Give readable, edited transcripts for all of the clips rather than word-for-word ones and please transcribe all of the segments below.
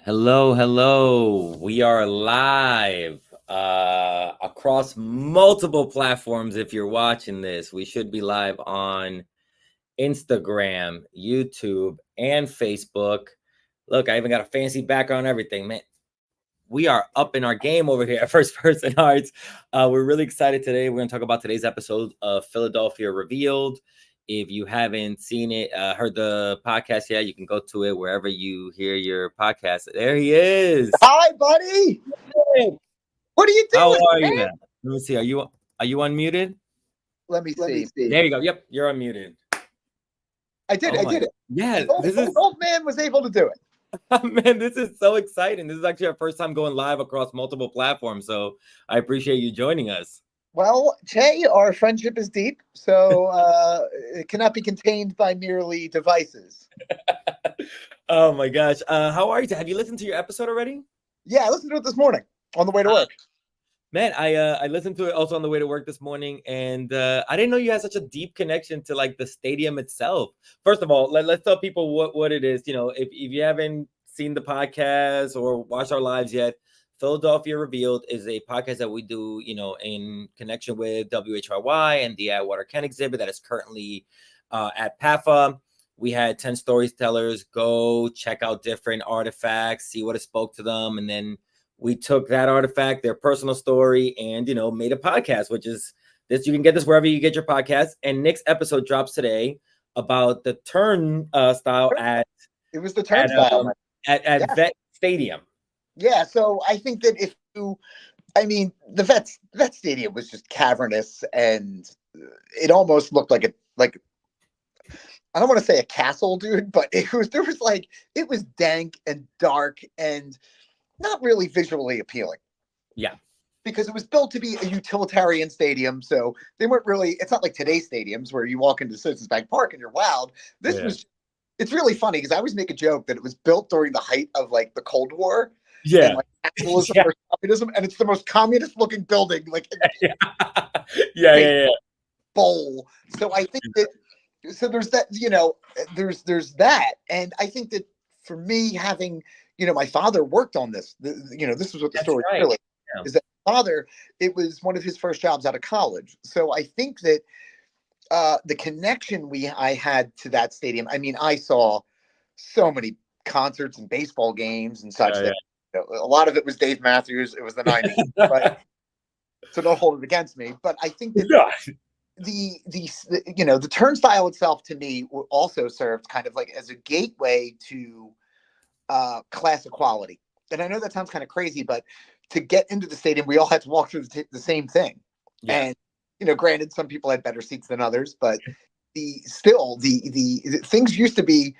Hello, hello. We are live across multiple platforms. If you're watching this, we should be live on Instagram, YouTube, and Facebook. Look, I even got a fancy background, everything, man. We are up in our game over here at First Person Arts. We're really excited today. We're going to talk about today's episode of Philadelphia Revealed. If you haven't seen it, heard the podcast yet, you can go to it wherever you hear your podcast. There he is. Hi, buddy. Hey. What are you doing? How are you, man? man? Let me see. Are you unmuted? Let me see. There you go. Yep, you're unmuted. I did it. Yeah, The old man was able to do it. Man, this is so exciting. This is actually our first time going live across multiple platforms, so I appreciate you joining us. Well, Jay, our friendship is deep, so it cannot be contained by merely devices. Oh my gosh. How are you? Have you listened to your episode already? Yeah, I listened to it this morning on the way to work. Man, I listened to it also on the way to work this morning, and I didn't know you had such a deep connection to like the stadium itself. First of all, let's tell people what it is. You know, if you haven't seen the podcast or watched our lives yet, Philadelphia Revealed is a podcast that we do, you know, in connection with WHRY and the Atwater Kent exhibit that is currently at PAFA. We had 10 storytellers go check out different artifacts, see what it spoke to them, and then we took that artifact, their personal story, and, you know, made a podcast, which is this. You can get this wherever you get your podcast. And Nick's episode drops today about the turnstile at it was the turnstile at Vet Stadium. Yeah, so I think that the Vet Stadium was just cavernous, and it almost looked like I don't want to say a castle, dude, but it was dank and dark and not really visually appealing. Yeah. Because it was built to be a utilitarian stadium. So they weren't really, it's not like today's stadiums where you walk into Citizens Bank Park and you're wowed. It's really funny because I always make a joke that it was built during the height of like the Cold War. Yeah. And like capitalism or communism. And it's the most communist looking building. Like, yeah. Bowl. So I think that, there's that, you know, there's that. And I think that for me having, you know, my father worked on this. This is what the story really is. That my father, it was one of his first jobs out of college. So I think that the connection I had to that stadium. I mean, I saw so many concerts and baseball games and such that you know, a lot of it was Dave Matthews. It was the 90s, but, so don't hold it against me. But I think that the turnstile itself to me also served kind of like as a gateway to class equality. And I know that sounds kind of crazy, but to get into the stadium, we all had to walk through the same thing. Yeah. And, you know, granted, some people had better seats than others, but the things used to be,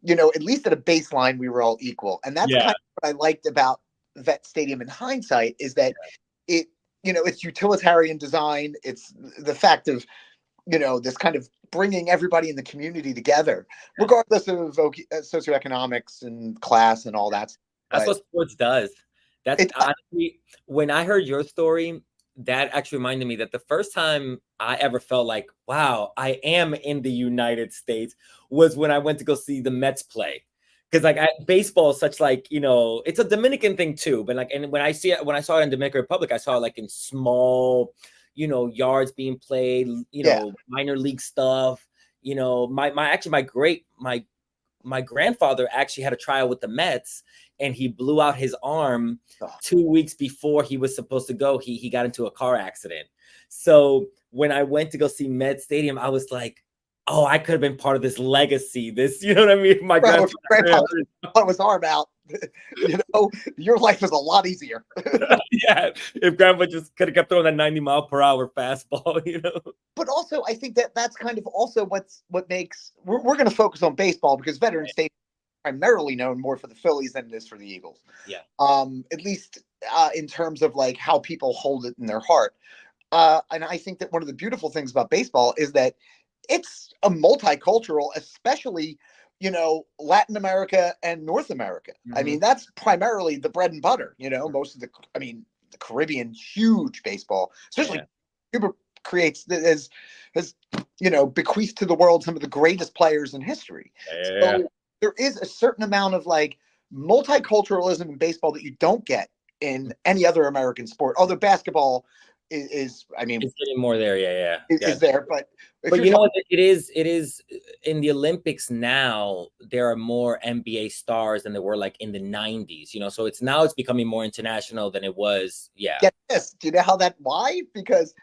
you know, at least at a baseline, we were all equal. And that's kind of what I liked about Vet Stadium in hindsight is that it, you know, it's utilitarian design. It's the fact of, you know, this kind of bringing everybody in the community together, regardless of socioeconomics and class and all that. That's what sports does. That's honestly, when I heard your story, that actually reminded me that the first time I ever felt like, wow, I am in the United States was when I went to go see the Mets play. Because like baseball is such like, you know, it's a Dominican thing too. But like, and when I saw it in Dominican Republic, I saw it like in small, you know, yards being played, you know, minor league stuff. You know, my grandfather actually had a trial with the Mets, and he blew out his arm 2 weeks before he was supposed to go. He got into a car accident. So when I went to go see Met Stadium, I was like, oh, I could have been part of this legacy. This, you know what I mean? My grandpa put his arm out. You know, your life is a lot easier. Yeah, if grandpa just could have kept throwing that 90-mile-per-hour fastball, you know. But also, I think that's kind of also what makes we're going to focus on baseball because Veterans Stadium is primarily known more for the Phillies than it is for the Eagles. Yeah. At least in terms of like how people hold it in their heart. And I think that one of the beautiful things about baseball is that it's a multicultural, especially, you know, Latin America and North America. Mm-hmm. I mean, that's primarily the bread and butter, you know, the Caribbean, huge baseball, especially Cuba has, you know, bequeathed to the world some of the greatest players in history. Yeah. So there is a certain amount of like multiculturalism in baseball that you don't get in any other American sport. Although basketball is I mean, It's getting more there. Yeah. is there. But if But you're you know talking, what? It is in the Olympics now. There are more NBA stars than there were like in the 90s, so it's becoming more international than it was. Yeah. get this. Do you know how that? Why? Because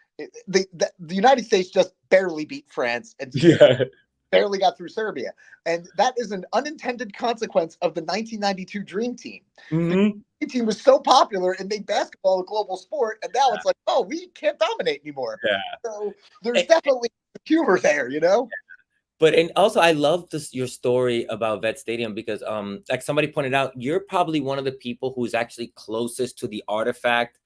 the United States just barely beat France and Yeah. barely got through Serbia, and that is an unintended consequence of the 1992 Dream Team. The Hmm. Dream Team was so popular and made basketball a global sport, and now it's like, oh, we can't dominate anymore. Yeah. So there's And, definitely humor there, you know. and also I love your story about Vet Stadium because like somebody pointed out, you're probably one of the people who's actually closest to the artifact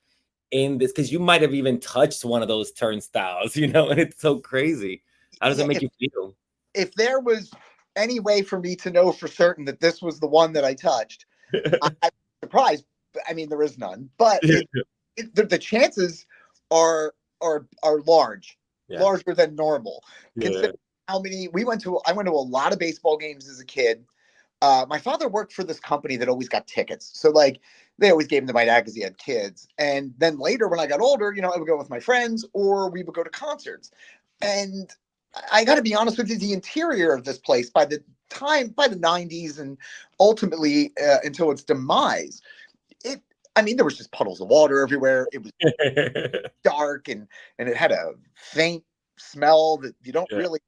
in this, because you might have even touched one of those turnstiles, and it's so crazy. How does Yeah, it make you feel? if there was any way for me to know for certain that this was the one that I touched, I'm surprised. I mean, there is none, but the chances are large, Yeah. larger than normal. Yeah. Considering how many I went to a lot of baseball games as a kid. My father worked for this company that always got tickets, so like they always gave them to my dad because he had kids. And then later, when I got older, I would go with my friends or we would go to concerts. And I got to be honest with you, the interior of this place by the 90s and ultimately until its demise, it I mean, there was just puddles of water everywhere. It was dark and it had a faint smell that you don't Yeah. really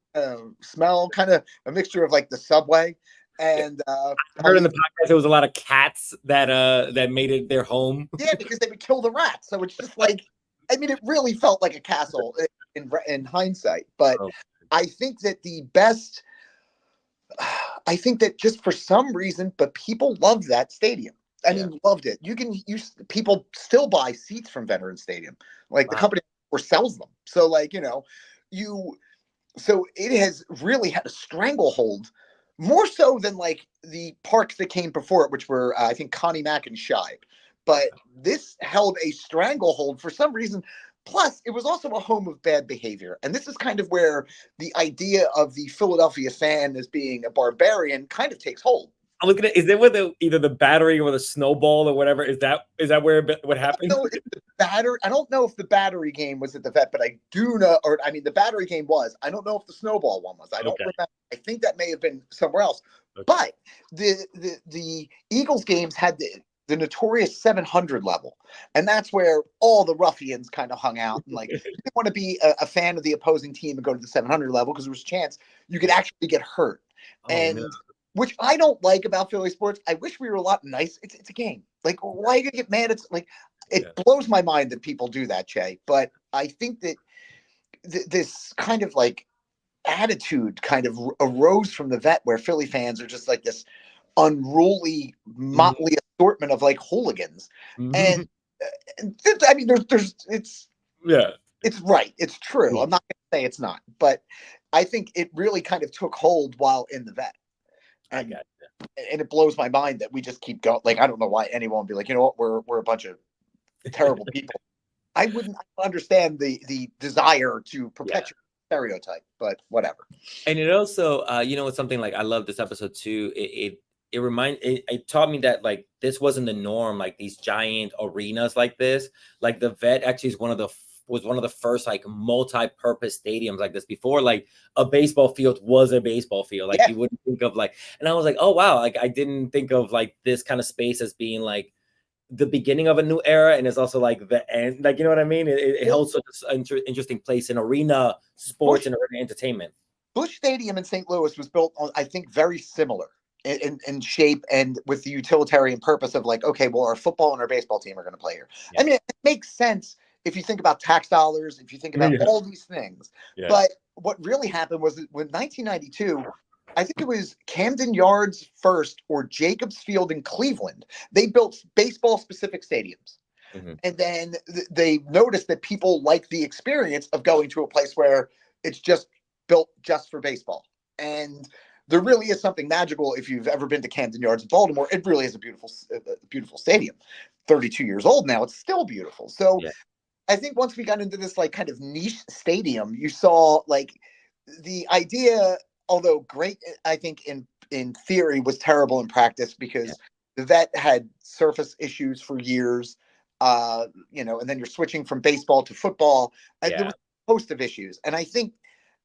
smell, kind of a mixture of like the subway and I heard in the podcast there was a lot of cats that made it their home. yeah, because they would kill the rats. So it's just like, I mean, it really felt like a castle in hindsight. But Oh, I think that I think that just for some reason, but people loved that stadium. I yeah. mean, loved it. People still buy seats from Veterans Stadium, like the Wow. company or sells them. So like, you, so it has really had a stranglehold more so than like the parks that came before it, which were, I think, Connie Mack and Shibe. But this held a stranglehold for some reason. Plus, it was also a home of bad behavior. And this is kind of where the idea of the Philadelphia fan as being a barbarian kind of takes hold. I'm looking at, is there where either the battery or the snowball or whatever, is that where what happened? I don't know if the battery game was at the vet, but I do know, or I mean, the battery game was. I don't know if the snowball one was. I don't Okay. remember. I think that may have been somewhere else. Okay. But the Eagles games had the notorious 700 level, and that's where all the ruffians kind of hung out. And like, you didn't want to be a fan of the opposing team and go to the 700 level because there was a chance you could actually get hurt. Oh, And no. which I don't like about Philly sports. I wish we were a lot nice. It's a game. Like, why are you gonna get mad? It's like, it blows my mind that people do that, Che. But I think that this kind of like attitude kind of arose from the vet, where Philly fans are just like this unruly, motley assortment of like hooligans. Mhm. And I mean, Yeah. it's right. It's true. I'm not going to say it's not, but I think it really kind of took hold while in the vet. I And got you. and it blows my mind that we just keep going. Like, I don't know why anyone would be like, you know what, we're a bunch of terrible people. I wouldn't understand the desire to perpetuate stereotype, but whatever. And it also, it's something like I love this episode too. It taught me that like this wasn't the norm, like these giant arenas like this. Like the vet actually is was one of the first like multi-purpose stadiums like this. Before like a baseball field was a baseball field. Like you wouldn't think of like, and I was like, oh wow, like I didn't think of like this kind of space as being like the beginning of a new era, and it's also like the end. Like, you know what I mean? It holds such an interesting place in arena sports and arena entertainment. Busch Stadium in St. Louis was built on, I think, very similar in shape and with the utilitarian purpose of like, okay, well, our football and our baseball team are going to play here. I mean, it makes sense if you think about tax dollars, if you think about all these things. But what really happened was that when 1992, I think it was Camden Yards first or Jacobs Field in Cleveland, they built baseball specific stadiums. And then they noticed that people like the experience of going to a place where it's just built just for baseball. And there really is something magical. If you've ever been to Camden Yards in Baltimore, it really is a beautiful stadium. 32 years old now, it's still beautiful. So I think once we got into this like kind of niche stadium, you saw like the idea, although great, I think in theory was terrible in practice because the vet had surface issues for years, and then you're switching from baseball to football. And there Yeah. was a host of issues. And I think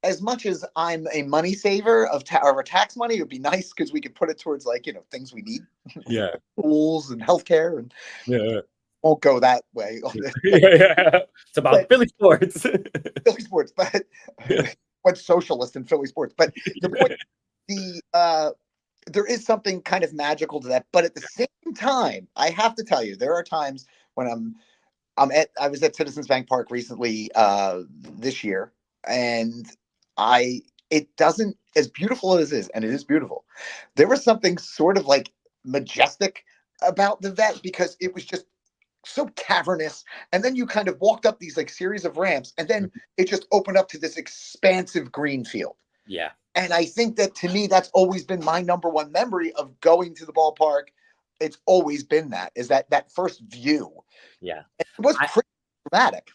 as much as I'm a money saver of our tax money, it would be nice because we could put it towards things we need, Yeah. schools and healthcare, and Yeah. won't go that way. Yeah. It's about But Philly sports. Philly sports, but what's socialist in Philly sports? But the point, there is something kind of magical to that. But at the same time, I have to tell you, there are times when I was at Citizens Bank Park recently this year, and it doesn't, as beautiful as it is, and it is beautiful. There was something sort of like majestic about the vet because it was just so cavernous, and then you kind of walked up these like series of ramps, and then it just opened up to this expansive green field. Yeah. And I think that, to me, that's always been my number one memory of going to the ballpark. It's always been that first view. Yeah. It was pretty dramatic.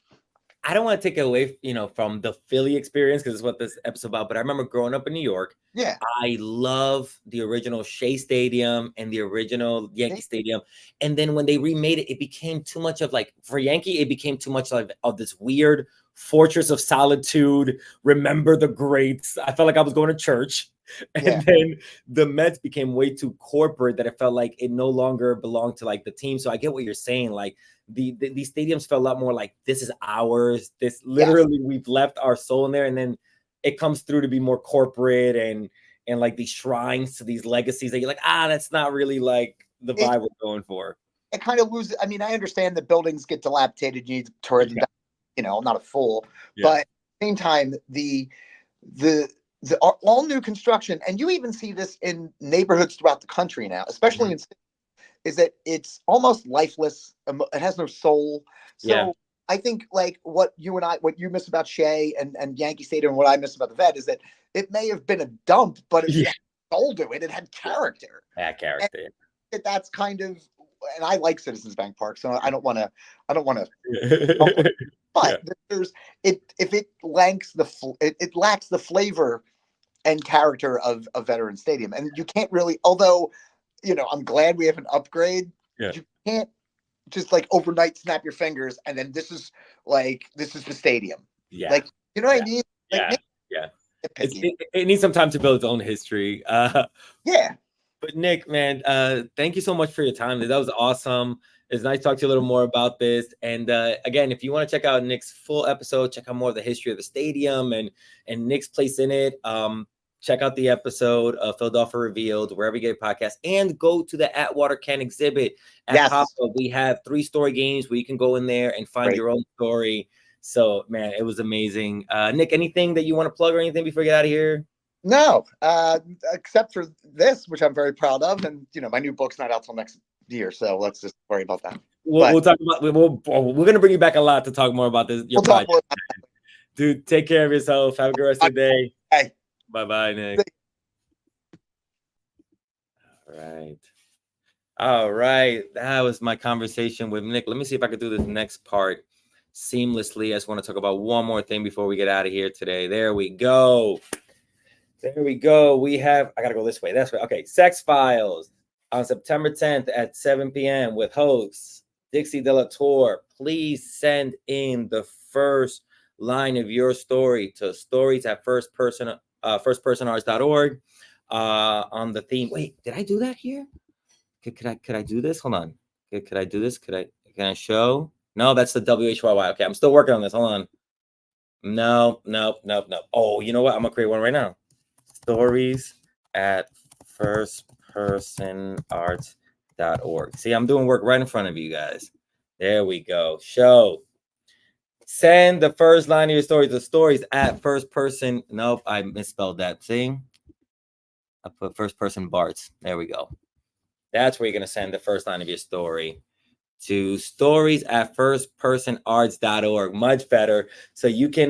I don't want to take it away, from the Philly experience because it's what this episode's about. But I remember growing up in New York. Yeah. I love the original Shea Stadium and the original Yankee Stadium. And then when they remade it, it became too much of for Yankee, it became too much of this weird fortress of solitude. Remember the greats. I felt like I was going to church. And then the Mets became way too corporate that it felt like it no longer belonged to the team. So I get what you're saying. These stadiums felt a lot more like this is ours. This literally we've left our soul in there. And then it comes through to be more corporate and these shrines to these legacies that you're like, that's not really the vibe we're going for. It kind of loses. I mean, I understand that buildings get dilapidated. You need to tear them down. I'm not a fool, but at the same time, the all new construction, and you even see this in neighborhoods throughout the country now, especially in cities, is that it's almost lifeless. It has no soul. So I think what you miss about Shea and Yankee Stadium, and what I miss about the vet is that it may have been a dump, but it had soul to it. It had character. And that's kind of, and I like Citizens Bank Park, so I don't want to. But there's if it lacks it lacks the flavor and character of a Veteran Stadium, and you can't really. Although, I'm glad we have an upgrade. You can't just overnight snap your fingers and then this is the stadium. You know what I mean? It needs some time to build its own history. But Nick, man, thank you so much for your time. That was awesome. It's nice to talk to you a little more about this. And again, if you want to check out Nick's full episode, check out more of the history of the stadium and Nick's place in it. Check out the episode of Philadelphia Revealed, wherever you get a podcast, and go to the Atwater Kent exhibit at Papa. We have 3-story games where you can go in there and find your own story. So, man, it was amazing. Nick, anything that you want to plug or anything before we get out of here? No, except for this, which I'm very proud of. And, my new book's not out till next year. So let's just worry about that. We'll talk about, we're going to bring you back a lot to talk more about this. Your project. Dude, take care of yourself. Have a good rest of the day. Hey. Bye-bye, Nick. All right. That was my conversation with Nick. Let me see if I could do this next part seamlessly. I just want to talk about one more thing before we get out of here today. There we go. I got to go this way. That's right. Okay. Sex Files on September 10th at 7 p.m. with hosts Dixie De La Tour. Please send in the first line of your story to stories@firstpersonarts.org on the theme. Wait, did I do that here? Could I do this? Hold on. Could I do this? Can I show? No, that's the WHYY. Okay, I'm still working on this. Hold on. No. Oh, you know what? I'm gonna create one right now. Stories@firstpersonarts.org. See, I'm doing work right in front of you guys. There we go. Show. Send the first line of your story to stories@firstperson. Nope, I misspelled that. See? I put first person Barts. There we go. That's where you're going to send the first line of your story to stories@firstpersonarts.org. Much better. So you can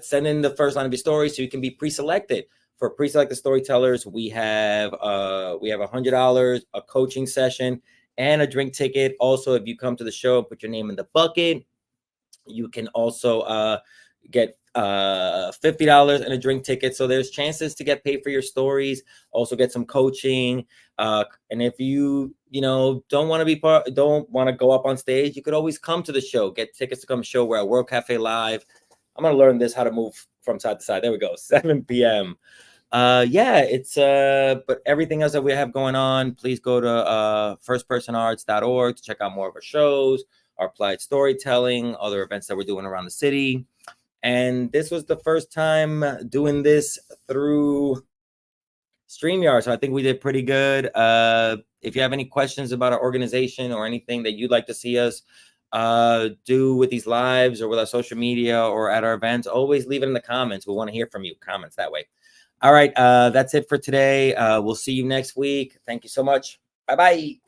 send in the first line of your story so you can be pre-selected. For pre-selected storytellers, we have $100, a coaching session, and a drink ticket. Also, if you come to the show and put your name in the bucket, you can also get $50 and a drink ticket. So there's chances to get paid for your stories, also get some coaching. And if you don't want to go up on stage, you could always come to the show, get tickets to come show. We're at World Cafe Live. I'm gonna learn this, how to move from side to side. There we go. 7 p.m. Yeah, it's but everything else that we have going on, please go to firstpersonarts.org to check out more of our shows, our applied storytelling, other events that we're doing around the city. And this was the first time doing this through StreamYard, so I think we did pretty good. If you have any questions about our organization or anything that you'd like to see us do with these lives or with our social media or at our events, always leave it in the comments. We want to hear from you. Comments that way. All right, that's it for today. We'll see you next week. Thank you so much. Bye-bye.